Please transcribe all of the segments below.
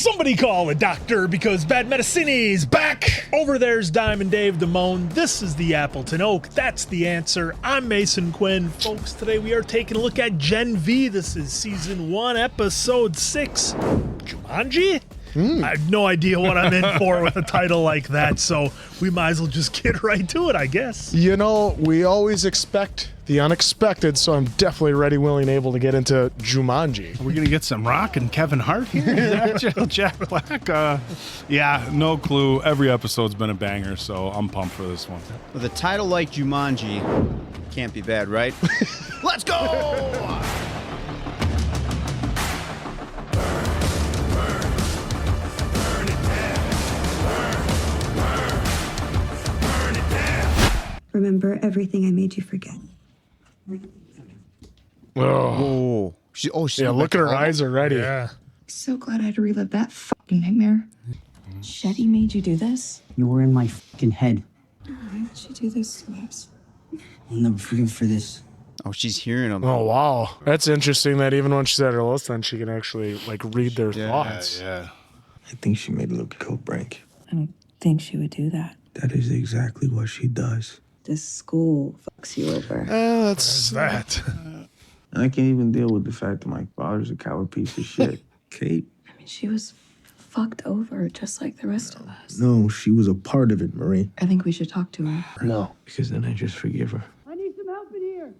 Somebody call a doctor because bad medicine is back. Over there's Diamond Dave Damone. This is the Appleton Oak. That's the answer. I'm Mason Quinn. Folks, today we are taking a look at Gen V. This is season 1, episode 6. Jumanji? I have no idea what I'm in for with a title like that, so we might as well just get right to it, I guess. You know, we always expect the unexpected, so I'm definitely ready, willing, able to get into Jumanji. Are we going to get some Rock and Kevin Hart here? Jack Black? Yeah, no clue. Every episode's been a banger, so I'm pumped for this one. With a title like Jumanji, can't be bad, right? Let's go! Remember everything I made you forget. Oh, She's yeah, look at her eyes already. Yeah. So glad I had to relive that fucking nightmare. Shetty made you do this? You were in my fucking head. Why did she do this to us? I'll never forgive her for this. Oh, she's hearing them. Oh, wow. That's interesting that even when she's at her list, then she can actually, like, read their thoughts. Yeah. I think she made a little code break. I don't think she would do that. That is exactly what she does. This school fucks you over. There's that. I can't even deal with the fact that my father's a coward piece of shit. Kate? I mean, she was fucked over just like the rest of us. No, she was a part of it, Marie. I think we should talk to her. No, because then I just forgive her.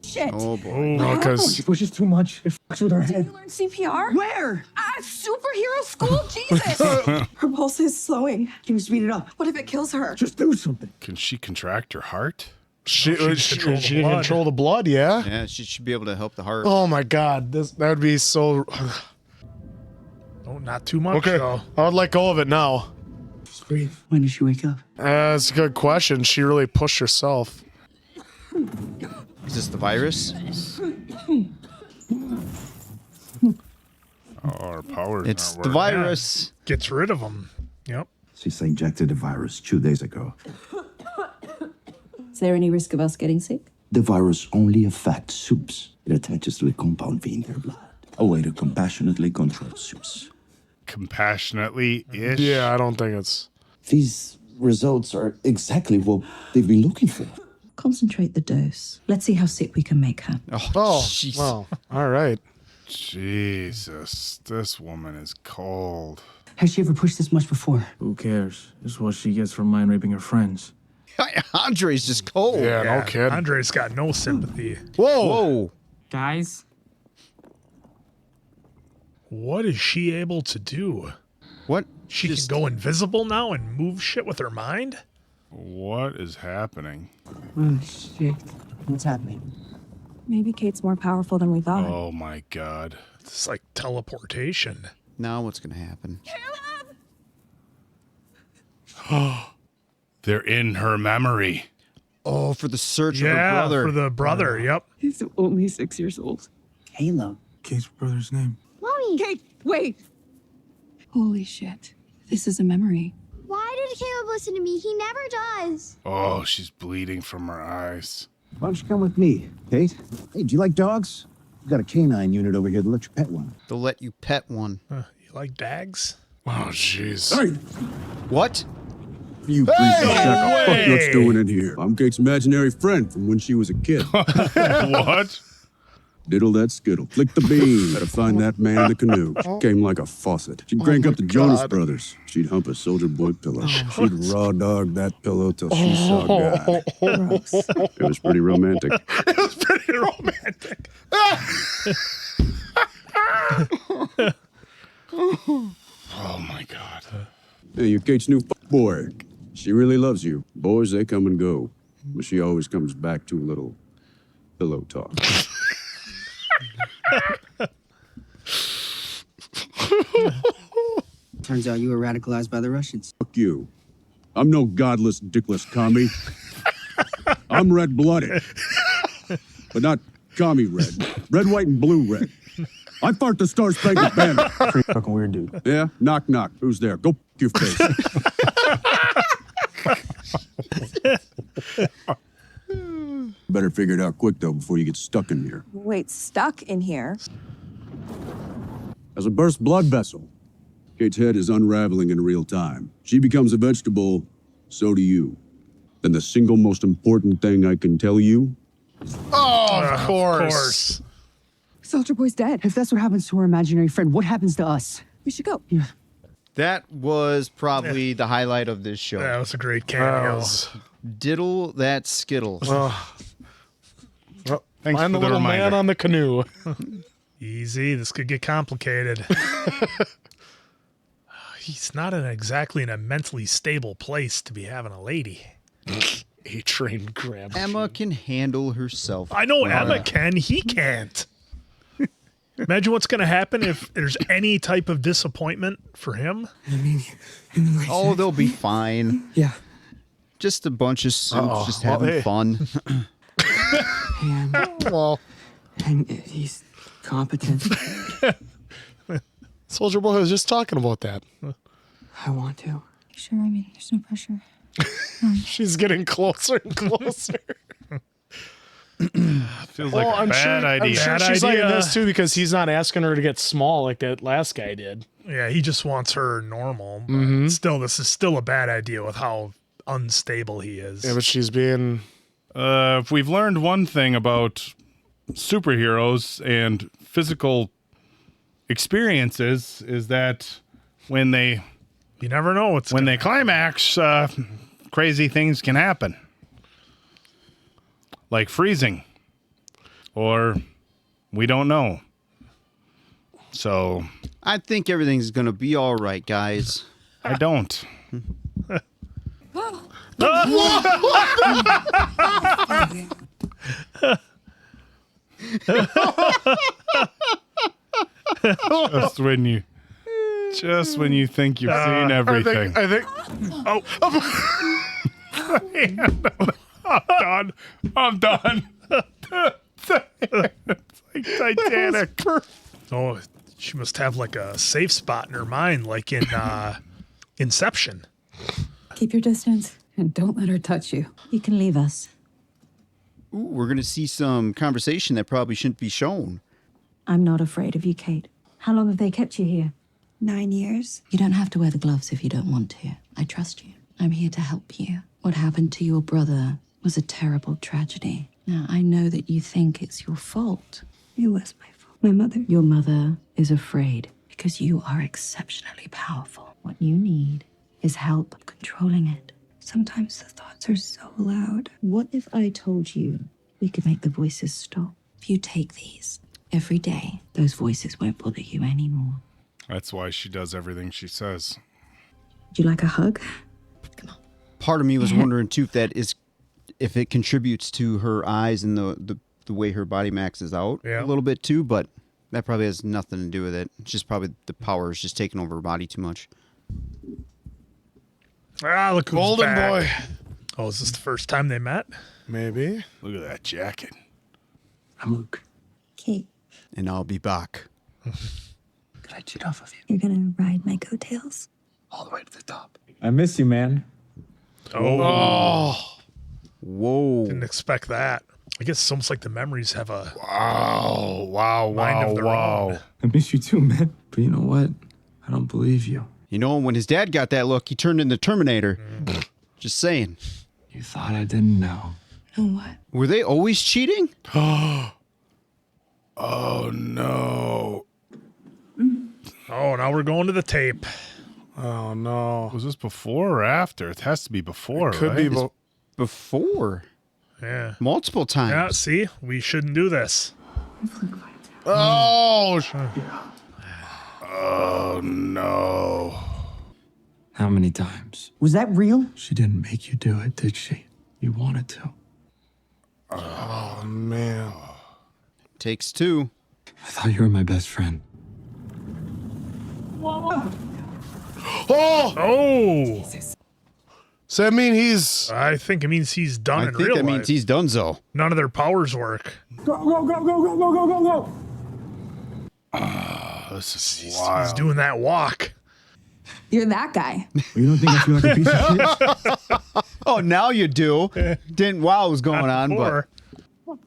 Shit! Oh, boy. No, because She pushes too much. It fucks with her Did head. you learn CPR? Where? Superhero school? Jesus! Her pulse is slowing. Can you speed it up? What if it kills her? Just do something. Can she contract her heart? she control the can blood. control the blood, yeah? Yeah, she should be able to help the heart. Oh, my God. That would be so... Oh, not too much, Okay, though. I would let go of it now. Just breathe. When did she wake up? That's a good question. She really pushed herself. Is this the virus? Oh, our power's It's not the working. virus. Gets rid of them. Yep. She's injected the virus 2 days ago. Is there any risk of us getting sick? The virus only affects supes. It attaches to the compound V in their blood. A way to compassionately control supes. Compassionately-ish? Yeah, I don't think it's... These results are exactly what they've been looking for. Concentrate the dose. Let's see how sick we can make her. Oh, jeez. well, all right. Jesus, this woman is cold. Has she ever pushed this much before? Who cares? This is what she gets for mind raping her friends. Andre's just cold. Yeah, no kidding. Andre's got no sympathy. Whoa! Whoa. Guys? What is she able to do? What? She can go invisible now and move shit with her mind? What is happening? Oh, shit. What's happening? Maybe Kate's more powerful than we thought. Oh, my God. It's like teleportation. Now what's going to happen? They're in her memory. Oh, for the search of her Yeah, brother. for the brother, yep. He's only 6 years old. Caleb. Kate's brother's name. Mommy! Kate, wait! Holy shit. This is a memory. Why did Caleb listen to me? He never does. Oh, she's bleeding from her eyes. Why don't you come with me, Kate? Hey, do you like dogs? We've got a canine unit over here to let you pet one. They'll let you pet one. You like dags? Oh, jeez. Hey! What? You Hey, freaky no shack. What the way! fuck what's doing in here? I'm Kate's imaginary friend from when she was a kid. What? Diddle that skittle. Flick the bean. Gotta find that man in the canoe. She came like a faucet. She'd crank up the Jonas Brothers. She'd hump a soldier boy pillow. She'd raw dog that pillow till she saw God. Gross. It was pretty romantic. It was pretty romantic. Oh, my God. Hey, you're Kate's new boy. She really loves you. Boys, they come and go. But she always comes back to a little pillow talk. Turns out you were radicalized by the Russians. Fuck you. I'm no godless, dickless commie. I'm red-blooded. But not commie red. Red, white, and blue red. I fart the Star-Spangled Banner. Pretty fucking weird dude. Yeah? Knock, knock. Who's there? Go your face. Better figure it out quick, though, before you get stuck in here. Wait, stuck in here? As a burst blood vessel. Kate's head is unraveling in real time. She becomes a vegetable, so do you. Then the single most important thing I can tell you. Oh, of course. Soldier Boy's dead. If that's what happens to our imaginary friend, what happens to us? We should go. Yeah. That was probably the highlight of this show. That was a great cameo. Diddle that skittle. Thanks Find for the little reminder. man on the canoe. Easy. This could get complicated. He's not exactly in a mentally stable place to be having a lady. A-train grab. Emma can handle herself. I know Emma can. He can't. Imagine what's going to happen if there's any type of disappointment for him. I mean, Oh, they'll be fine. yeah. Just a bunch of supes just having fun. And he's competent. Soldier Boy was just talking about that. I want to. Sure, I mean, there's no pressure. She's getting closer and closer. Feels like a bad idea. I'm sure Bad she's idea. liking this too because he's not asking her to get small like that last guy did. Yeah, he just wants her normal. But still, this is still a bad idea with how unstable he is. Yeah, but she's being... If we've learned one thing about superheroes and physical experiences, is that when they You never know what's when they climax, crazy things can happen, like freezing, or we don't know. So I think everything's going to be all right, guys. I don't. Just when you think you've seen everything. I think I'm done. It's like Titanic. Oh, she must have like a safe spot in her mind, like in Inception. Keep your distance and don't let her touch you. You can leave us. Ooh, we're going to see some conversation that probably shouldn't be shown. I'm not afraid of you, Kate. How long have they kept you here? 9 years. You don't have to wear the gloves if you don't want to. I trust you. I'm here to help you. What happened to your brother was a terrible tragedy. Now, I know that you think it's your fault. It was my fault. My mother. Your mother is afraid because you are exceptionally powerful. What you need is help controlling it. Sometimes the thoughts are so loud. What if I told you we could make the voices stop? If you take these every day, those voices won't bother you anymore. That's why she does everything she says. Would you like a hug? Part of me was wondering, too, if it contributes to her eyes and the way her body maxes out a little bit, too, but that probably has nothing to do with it. It's just probably the power is just taking over her body too much. Ah, look who's Golden back. Boy. Oh, is this the first time they met? Maybe. Look at that jacket. I'm Luke. Kate, And I'll be back. Could I cheat off of you? you're gonna ride my coattails? All the way to the top. I miss you, man. Oh, Whoa. didn't expect that. I guess it's almost like the memories have a Wow, mind of their own. I miss you too, man. But you know what? I don't believe you. You know, when his dad got that look, he turned into Terminator. Just saying. You thought I didn't know. Oh, what? Were they always cheating? Oh no. Oh, now we're going to the tape. Oh, no. Was this before or after? It has to be before, Could right? be. Before. Yeah. Multiple times. Yeah, see? We shouldn't do this. Oh, Oh no. How many times? Was that real? She didn't make you do it, did she? You wanted to. oh, man. Takes two. I thought you were my best friend. Oh! Oh! So that mean he's... I think it means he's done I in think real that life. means he's donezo. None of their powers work. This is He's wild. doing that walk. You're that guy. You don't think I feel like a piece of shit? Oh, now you do. Didn't while it was going on, but Or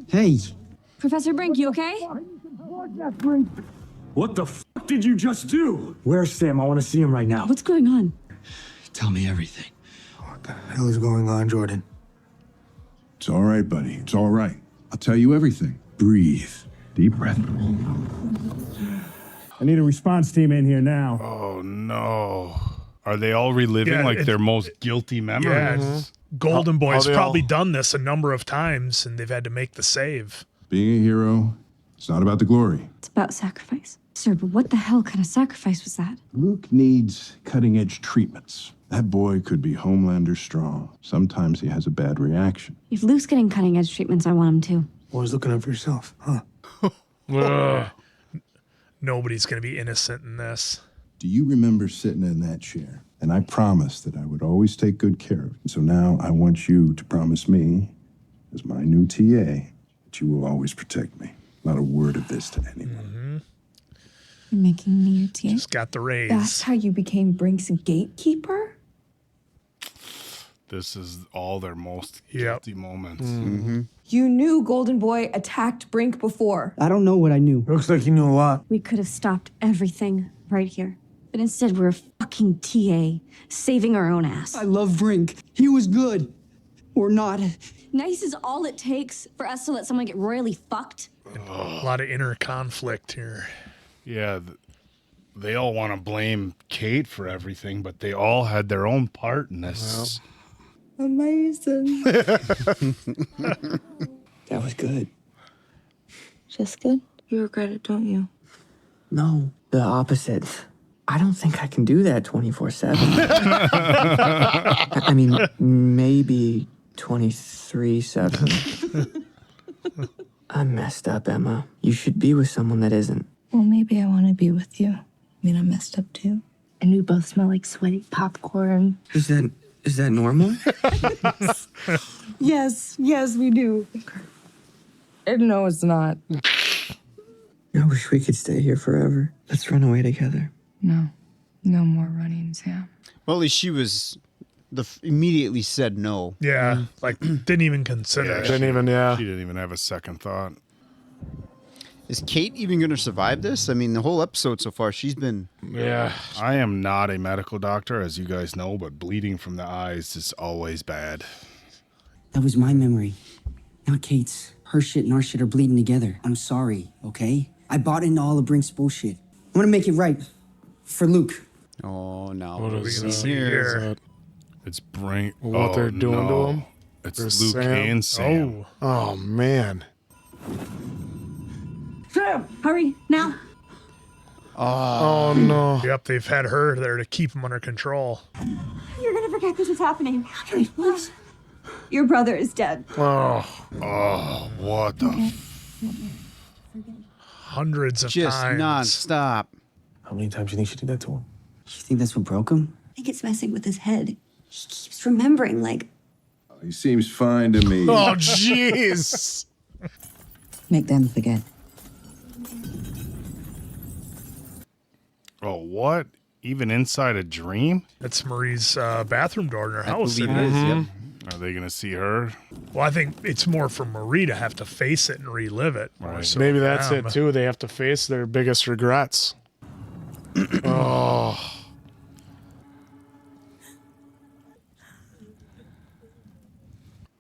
Hey. Professor Brink, you okay? What the fuck did you just do? Where's Sam? I want to see him right now. What's going on? Tell me everything. What the hell is going on, Jordan? It's all right, buddy. It's all right. I'll tell you everything. Breathe. Deep breath. I need a response team in here now. Oh, no. Are they all reliving their most guilty memories? Yeah, Golden Boy's they probably all- done this a number of times, and they've had to make the save. Being a hero, it's not about the glory. It's about sacrifice. Sir, but what the hell kind of sacrifice was that? Luke needs cutting-edge treatments. That boy could be Homelander strong. Sometimes he has a bad reaction. If Luke's getting cutting-edge treatments, I want him to. Always looking out for yourself, huh? Nobody's going to be innocent in this. Do you remember sitting in that chair? And I promised that I would always take good care of you. So now I want you to promise me, as my new TA, that you will always protect me. Not a word of this to anyone. You're making me your TA? Just got the raise. That's how you became Brink's gatekeeper? This is all their most guilty moments. You knew Golden Boy attacked Brink before. I don't know what I knew. Looks like you knew a lot. We could have stopped everything right here. But instead, we're a fucking TA, saving our own ass. I love Brink. He was good. Or not. Nice is all it takes for us to let someone get royally fucked. A lot of inner conflict here. Yeah, they all want to blame Kate for everything, but they all had their own part in this. Amazing. That was good. Just good? You regret it, don't you? No, the opposite. I don't think I can do that 24/7. I mean, maybe 23/7. I'm messed up, Emma. You should be with someone that isn't. Well, maybe I want to be with you. I mean, I'm messed up too. And we both smell like sweaty popcorn. Is that normal? Yes, we do. No, it's not. I wish we could stay here forever. Let's run away together. No more running, Sam. Well, at least she was immediately said no. Yeah, like didn't even consider it. She didn't even have a second thought. Is Kate even going to survive this? I mean, the whole episode so far, she's been... Yeah. I am not a medical doctor, as you guys know, but bleeding from the eyes is always bad. That was my memory, not Kate's. Her shit and our shit are bleeding together. I'm sorry, okay? I bought into all of Brink's bullshit. I want to make it right. For Luke. Oh, no. What are we going to see here? It's Brink. What they're doing to him? It's There's Luke Sam. and Sam. Oh, man. Sam! Hurry, now! Oh, no. Yep, they've had her there to keep him under control. You're gonna forget this is happening. Please. Your brother is dead. Oh, what the... Hundreds of Just times. non-stop. How many times do you think she did that to him? You think that's what broke him? I think it's messing with his head. He keeps remembering, like... He seems fine to me. Oh, jeez. Make them forget. Oh, what? Even inside a dream? That's Marie's bathroom door in her house. believe isn't it is, yep. Are they going to see her? Well, I think it's more for Marie to have to face it and relive it. More so Maybe than that's them. it, too. They have to face their biggest regrets. Oh.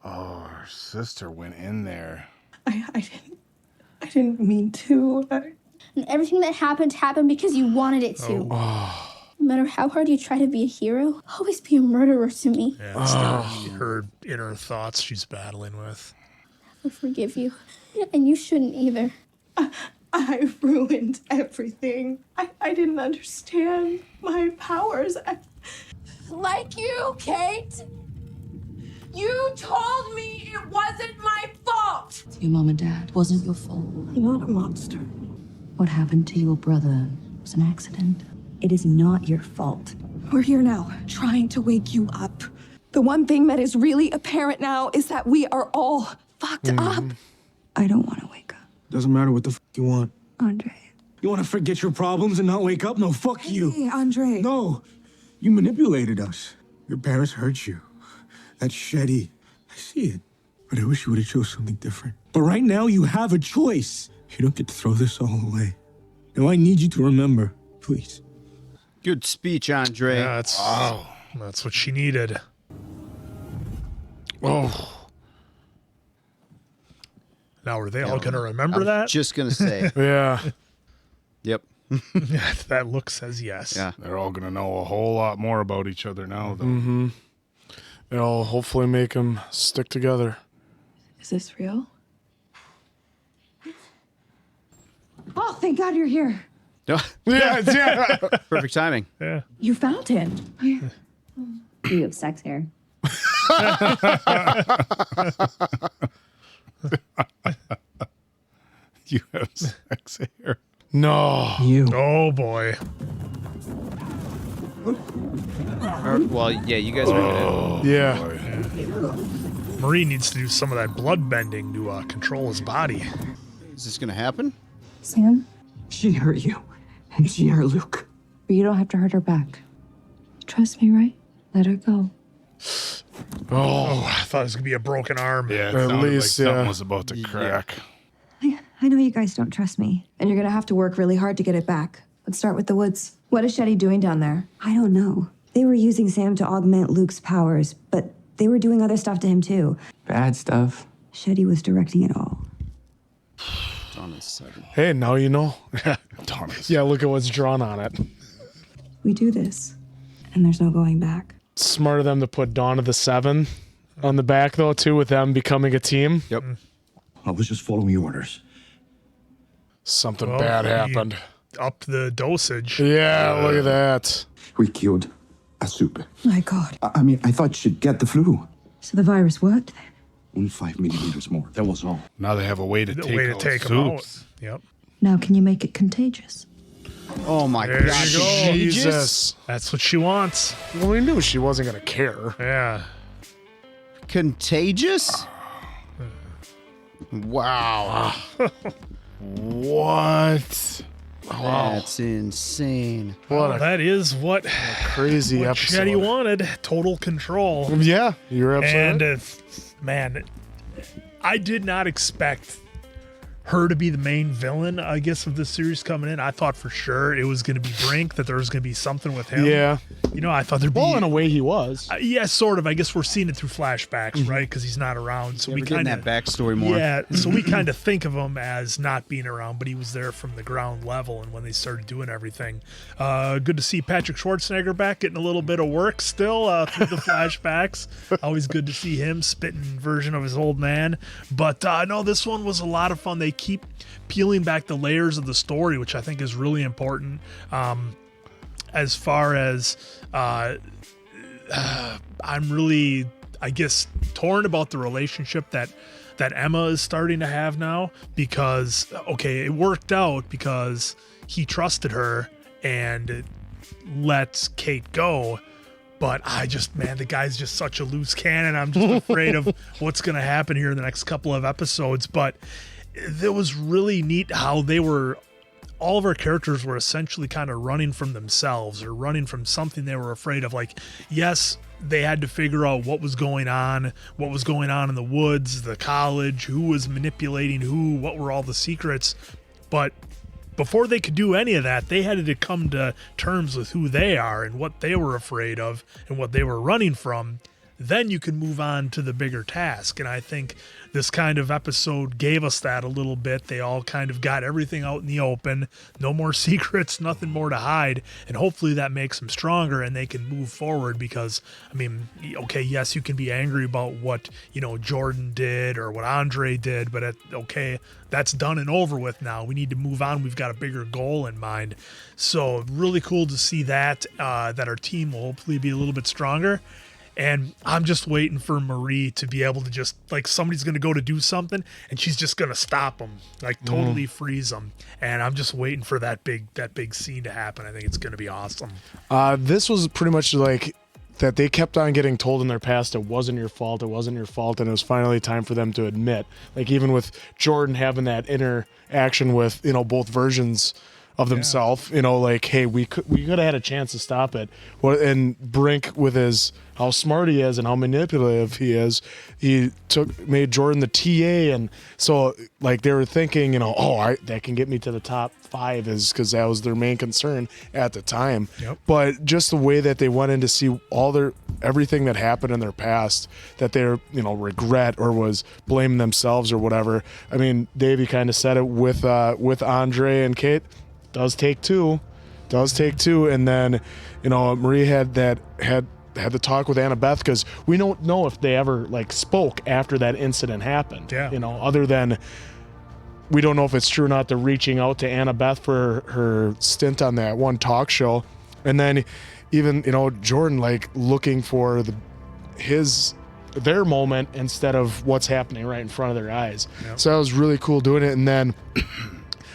Oh, her sister went in there. I didn't mean to. And everything that happened because you wanted it to. Oh. No matter how hard you try to be a hero, always be a murderer to me. Yeah, it's not her inner thoughts she's battling with. I forgive you. And you shouldn't either. I ruined everything. I didn't understand my powers. Like you, Kate. You told me it wasn't my fault. Your mom and dad wasn't your fault. You're not a monster. What happened to your brother was an accident. It is not your fault. We're here now, trying to wake you up. The one thing that is really apparent now is that we are all fucked up. I don't want to wake up. Doesn't matter what the fuck you want. Andre. You want to forget your problems and not wake up? No, fuck you. Hey, Andre. No, you manipulated us. Your parents hurt you. That's shitty. I see it. But I wish you would have chose something different. But right now, you have a choice. You don't get to throw this all away. Now I need you to remember, please. Good speech, Andre. Yeah, that's what she needed. Oh. Now, are they all going to remember that? Just going to say. Yeah. Yep. That look says yes. Yeah. They're all going to know a whole lot more about each other now, though. Mm-hmm. It'll hopefully make them stick together. Is this real? Oh, thank God you're here. Yeah. Perfect timing. Yeah. You found him. You have sex hair. You have sex hair. No. You. Oh, boy. Well, yeah, you guys are Yeah. Marie needs to do some of that blood bending to control his body. Is this going to happen? Sam? She hurt you, and she hurt Luke. But you don't have to hurt her back. You trust me, right? Let her go. Oh, I thought it was going to be a broken arm. Yeah, it At sounded least, like something yeah. was about to crack. I know you guys don't trust me. And you're gonna have to work really hard to get it back. Let's start with the woods. What is Shetty doing down there? I don't know. They were using Sam to augment Luke's powers, but they were doing other stuff to him too. Bad stuff. Shetty was directing it all. Hey, now you know. Thomas. Yeah, look at what's drawn on it. We do this, and there's no going back. Smart of them to put Dawn of the Seven on the back, though, too, with them becoming a team. Yep. I was just following orders. Something Well, bad he happened. Upped the dosage. Yeah, look at that. We killed a soup. My God. I mean, I thought she'd get the flu. So the virus worked? Only 5 millimeters more. That was all. Now they have a way to The take way to out take him out. soups. Yep. Now, can you make it contagious? Oh, my There God. you go. Jesus. That's what she wants. Well, we knew she wasn't going to care. Yeah. Contagious? Wow. What? That's insane. What That is what crazy what episode. Shetty wanted. Total control. Yeah, you're absolutely And man, I did not expect her to be the main villain, I guess, of this series coming in. I thought for sure it was going to be Brink, that there was going to be something with him. Yeah. You know, I thought there'd be... Well, in a way, he was. Yeah, sort of. I guess we're seeing it through flashbacks, right? Because he's not around. So Yeah, we we're getting kind of... that backstory more. Yeah, so we kind of think of him as not being around, but he was there from the ground level and when they started doing everything. Good to see Patrick Schwarzenegger back, getting a little bit of work still through the flashbacks. Always good to see him spitting version of his old man. But no, this one was a lot of fun. They keep peeling back the layers of the story, which I think is really important. As far as I'm really, I guess, torn about the relationship that Emma is starting to have now, because okay, it worked out because he trusted her and let Kate go. But the guy's just such a loose cannon. I'm just afraid of what's going to happen here in the next couple of episodes. But it was really neat how all of our characters were essentially kind of running from themselves or running from something they were afraid of. Like, yes, they had to figure out what was going on in the woods, the college, who was manipulating who, what were all the secrets. But before they could do any of that, they had to come to terms with who they are and what they were afraid of and what they were running from. Then you can move on to the bigger task. And I think this kind of episode gave us that a little bit. They all kind of got everything out in the open. No more secrets, nothing more to hide. And hopefully that makes them stronger and they can move forward because, I mean, okay, yes, you can be angry about what, Jordan did or what Andre did, but okay, that's done and over with now. We need to move on. We've got a bigger goal in mind. So really cool to see that our team will hopefully be a little bit stronger. And I'm just waiting for Marie to be able to just, like, somebody's going to go to do something and she's just going to stop them, like totally freeze them. And I'm just waiting for that big scene to happen. I think it's going to be awesome. This was pretty much like that they kept on getting told in their past it wasn't your fault, and it was finally time for them to admit. Like, even with Jordan having that interaction with, both versions of themselves. You know, like, hey, we could have had a chance to stop it. And Brink, with his how smart he is and how manipulative he is, he made Jordan the TA, and so like they were thinking, you know, that can get me to the top 5, is because that was their main concern at the time. Yep. But just the way that they went in to see everything that happened in their past that they're, you know, regret or was blaming themselves or whatever. I mean, Davey kind of said it with Andre and Kate. Does take two, and then, you know, Marie had the talk with Annabeth, because we don't know if they ever like spoke after that incident happened. Yeah. You know, other than we don't know if it's true or not. They're reaching out to Annabeth for her stint on that one talk show, and then even, you know, Jordan like looking for their moment instead of what's happening right in front of their eyes. Yep. So that was really cool doing it, and then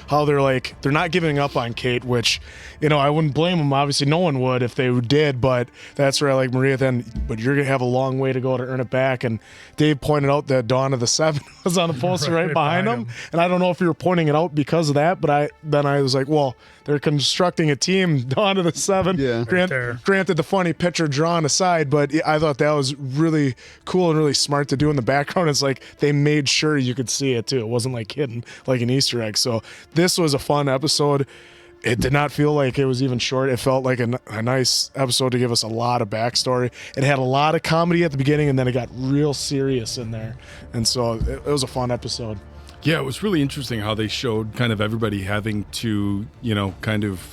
how they're not giving up on Kate, which, you know, I wouldn't blame them. Obviously, no one would if they did, but that's where I like Maria then, but you're going to have a long way to go to earn it back. And Dave pointed out that Dawn of the Seven was on the poster right behind him. And I don't know if you were pointing it out because of that, but I was like, well, they're constructing a team, Dawn of the Seven. Yeah. Granted, the funny picture drawn aside, but I thought that was really cool and really smart to do in the background. It's like they made sure you could see it too. It wasn't like hidden like an Easter egg. So this was a fun episode. It did not feel like it was even short. It felt like a nice episode to give us a lot of backstory. It had a lot of comedy at the beginning, and then it got real serious in there. And so it was a fun episode. Yeah, it was really interesting how they showed kind of everybody having to, you know, kind of,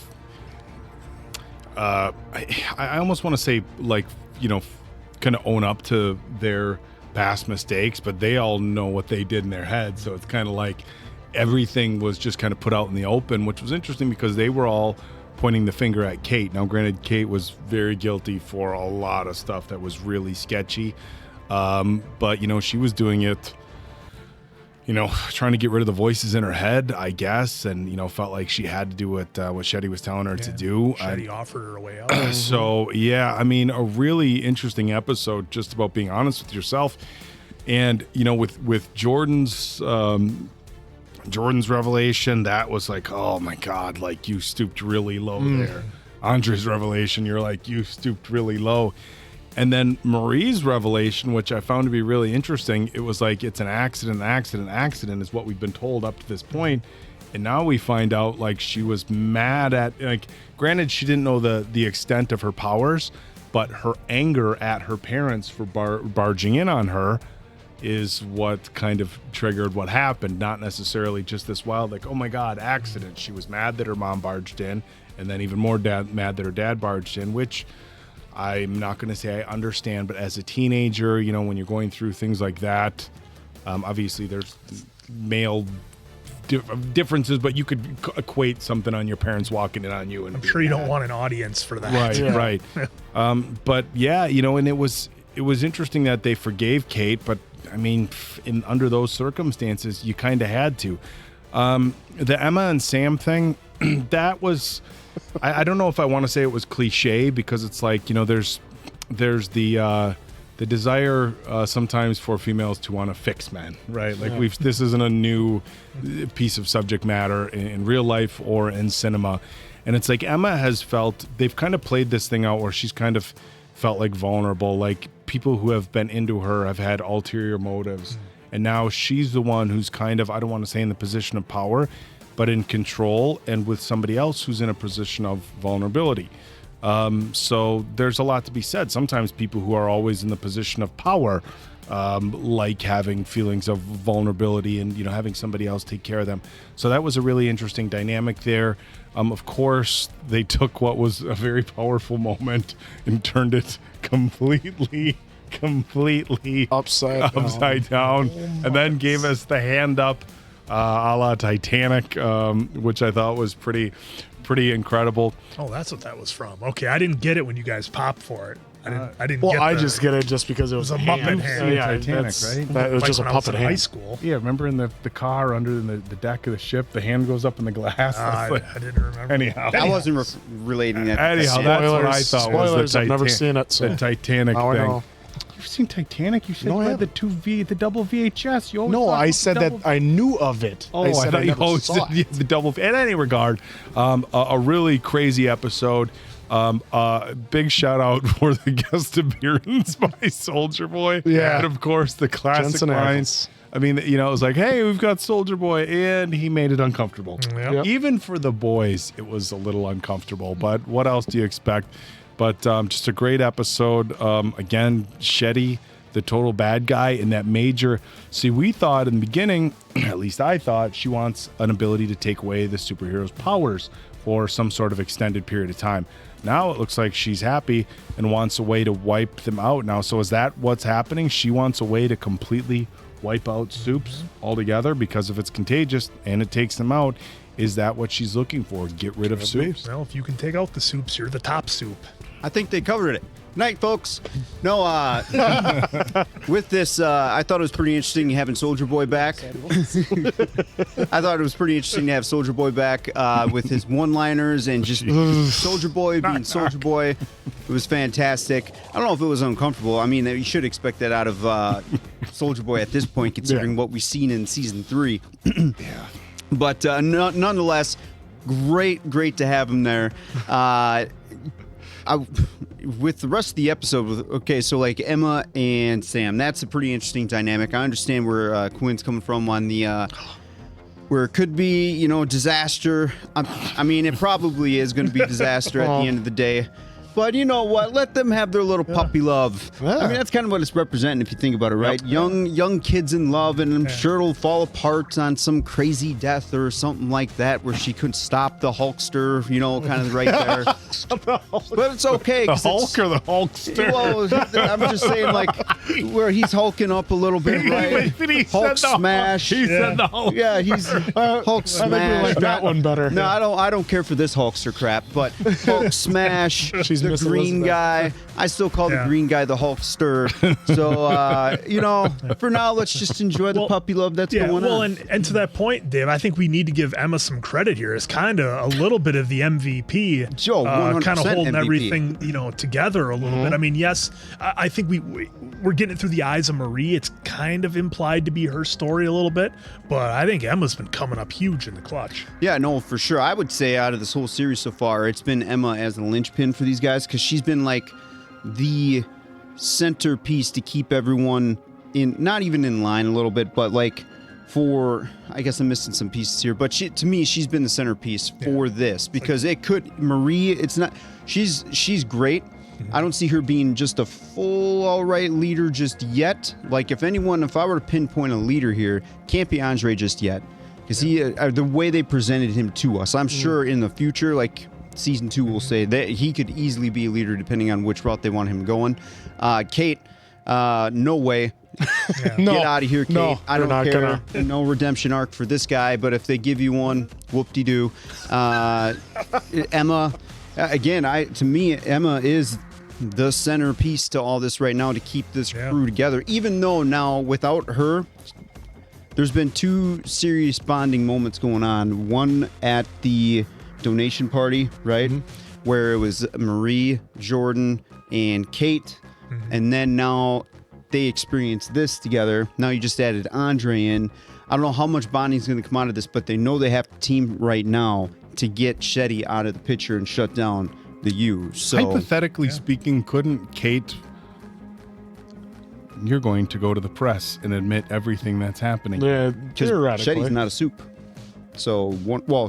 I almost want to say, like, you know, kind of own up to their past mistakes, but they all know what they did in their head. So it's kind of like everything was just kind of put out in the open, which was interesting because they were all pointing the finger at Kate. Now, granted, Kate was very guilty for a lot of stuff that was really sketchy. But, you know, she was doing it, you know, trying to get rid of the voices in her head, I guess, and, you know, felt like she had to do what Shetty was telling her to do. Shetty offered her a way out. So, yeah, I mean, a really interesting episode just about being honest with yourself. And, you know, with Jordan's revelation, that was like, oh my God, like you stooped really low there. Andre's revelation, you're like, you stooped really low. And then Marie's revelation, which I found to be really interesting, it was like, it's an accident is what we've been told up to this point. And now we find out like she was mad at, like, granted, she didn't know the extent of her powers, but her anger at her parents for barging in on her is what kind of triggered what happened, not necessarily just this wild, like, oh my God, accident. She was mad that her mom barged in, and then even more mad that her dad barged in, which I'm not going to say I understand, but as a teenager, you know, when you're going through things like that, obviously there's male differences, but you could equate something on your parents walking in on you. And I'm sure you don't want an audience for that. Right, right. But yeah, you know, and it was interesting that they forgave Kate, but I mean, under those circumstances, you kind of had to. The Emma and Sam thing, that was, I don't know if I want to say it was cliche, because it's like, you know, there's the desire sometimes for females to want to fix men, right? Like this isn't a new piece of subject matter in real life or in cinema. And it's like Emma has felt, they've kind of played this thing out where she's kind of felt like vulnerable, like people who have been into her have had ulterior motives, and now she's the one who's kind of, I don't want to say in the position of power, but in control and with somebody else who's in a position of vulnerability. So there's a lot to be said. Sometimes people who are always in the position of power like having feelings of vulnerability and, you know, having somebody else take care of them. So that was a really interesting dynamic there. Of course, they took what was a very powerful moment and turned it completely upside down, and then gave us the hand up a la Titanic, which I thought was pretty incredible. Oh, that's what that was from. Okay, I didn't get it when you guys popped for it. I didn't. Well, get I just get it just because it was a Muppet hand. Yeah, Titanic, right? It was like just a when I was puppet in hand. high school. Yeah, remember in the car under the deck of the ship, the hand goes up in the glass. I didn't remember. Anyhow, I wasn't relating that. Anyhow, that's what I thought Spoilers, was the I've never Titan- seen it. So the Titanic now I thing. know. You've seen Titanic? You said No, I you had the double VHS. You always No, talk I about said the that double- I knew of it. Oh, I said I you never always saw said it. the double. In any regard, a really crazy episode. Big shout out for the guest appearance by Soldier Boy. Yeah. And of course the classic Jensen lines. I mean, it was like, hey, we've got Soldier Boy, and he made it uncomfortable. Yep. Even for the boys, it was a little uncomfortable. But what else do you expect? But just a great episode. Again, Shetty, the total bad guy, in that major. See, we thought in the beginning, at least I thought, she wants an ability to take away the superhero's powers for some sort of extended period of time. Now it looks like she's happy and wants a way to wipe them out now. So is that what's happening? She wants a way to completely wipe out supes altogether because if it's contagious and it takes them out. Is that what she's looking for? Get rid of supes? Well, if you can take out the supes, you're the top soup. I think they covered it. Night, folks. No, with this, I thought it was pretty interesting having Soldier Boy back. I thought it was pretty interesting to have Soldier Boy back with his one-liners and just Soldier Boy being Soldier Boy. It was fantastic. I don't know if it was uncomfortable. I mean, you should expect that out of Soldier Boy at this point, considering what we've seen in season 3. Yeah. But nonetheless, great to have him there. With the rest of the episode, so like Emma and Sam, that's a pretty interesting dynamic. I understand where Quinn's coming from on the where it could be, disaster. I mean, it probably is going to be disaster at the end of the day. But you know what? Let them have their little puppy love. Yeah. I mean, that's kind of what it's representing if you think about it, right? Yep. Young kids in love, and I'm sure it'll fall apart on some crazy death or something like that, where she couldn't stop the Hulkster, kind of right there. But it's okay. The Hulk or the Hulkster? Well, I'm just saying, like, where he's hulking up a little bit, right? He Hulk said the smash. He said the Hulk. Yeah, he's Hulk smash. I think we like that one better. No, I don't care for this Hulkster crap, but Hulk smash. She's the Miss green Elizabeth. guy. I still call the green guy the Hulkster. So, for now, let's just enjoy the puppy love that's going on. And to that point, Dave, I think we need to give Emma some credit here. It's kind of a little bit of the MVP, Joe, 100% kind of holding MVP. everything, together a little bit. I mean, yes, I think we're getting it through the eyes of Marie. It's kind of implied to be her story a little bit, but I think Emma's been coming up huge in the clutch. Yeah, no, for sure. I would say out of this whole series so far, it's been Emma as the linchpin for these guys because she's been like the centerpiece to keep everyone in, not even in line a little bit, but like I guess I'm missing some pieces here, but to me, she's been the centerpiece for this because Marie, it's not, she's great. I don't see her being just a full all right leader just yet. Like if I were to pinpoint a leader here, can't be Andre just yet. Because the way they presented him to us, I'm sure in the future, like season 2 will say that he could easily be a leader depending on which route they want him going. Kate, no way. Get out of here, Kate. No, I don't not care. No redemption arc for this guy, but if they give you one, whoop-de-doo. Emma, again, to me, Emma is the centerpiece to all this right now to keep this crew together. Even though now, without her, there's been 2 serious bonding moments going on. One at the donation party, right? Where it was Marie, Jordan, and Kate. And then now they experienced this together. Now you just added Andre in. I don't know how much bonding is going to come out of this, but they know they have to team right now to get Shetty out of the picture and shut down the U. So hypothetically speaking, couldn't Kate, you're going to go to the press and admit everything that's happening? Yeah, theoretically. Shetty's not a soup. So,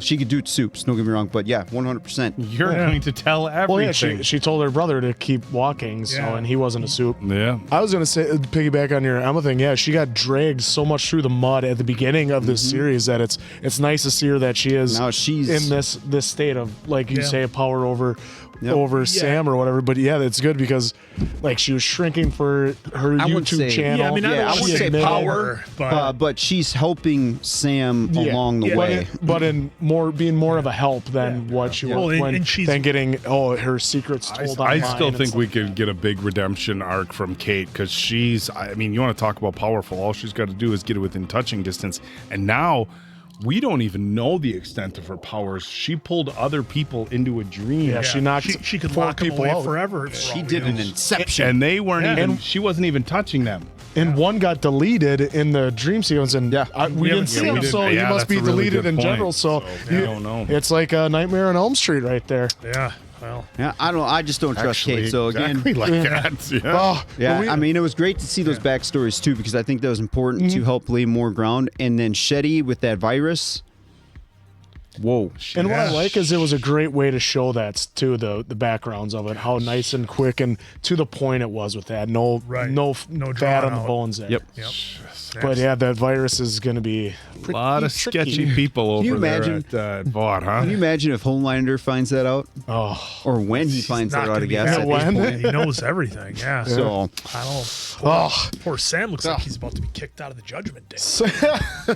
she could do soups, don't get me wrong, but yeah, 100%. You're going to tell everything. Well, yeah, she told her brother to keep walking, and he wasn't a soup. Yeah. I was going to say, piggyback on your Emma thing, she got dragged so much through the mud at the beginning of this series that it's nice to see her that she is now she's in this state of, like you say, power over Sam or whatever. But it's good because like she was shrinking for her YouTube channel. I wouldn't say power, but she's helping Sam along the way. But in being more of a help than what she was than getting her secrets told online. I still think we could get a big redemption arc from Kate because you want to talk about powerful. All she's got to do is get it within touching distance. And now we don't even know the extent of her powers. She pulled other people into a dream. Yeah, she knocked She could four lock him people away out. forever. She did an inception. And they weren't Yeah. even, she wasn't even touching them. And one got deleted in the dream sequence, and we didn't see him, so he must be deleted in general. So I don't know. It's like a Nightmare on Elm Street right there. Yeah. Well, Yeah, I just don't trust Actually, Kate. So again, exactly like that. Yeah. Oh, yeah, but we- I mean, it was great to see those backstories too, because I think that was important to help lay more ground. And then Shetty with that virus. Whoa. And what I like is it was a great way to show that too, the backgrounds of it, how nice and quick and to the point it was with that. No fat drawn on the out. bones there. Yep. But yeah, that virus is going to be A lot of tricky. sketchy people Can you over there imagine- at Vought, huh? Can you imagine if Homelander finds that out? Oh. Or when he finds not that out, gonna I be guess. happy. At this point. He knows everything. Yeah. So I don't know. Oh. Poor Sam looks like he's about to be kicked out of the Judgment Day.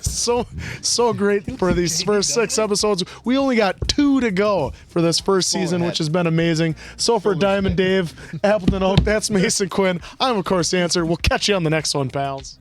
so great for these first 6 episodes. We only got 2 to go for this first season, which has been amazing. So for Diamond Dave, Appleton Oak, that's Mason Quinn. I'm of course Answer. We'll catch you on the next one, pals.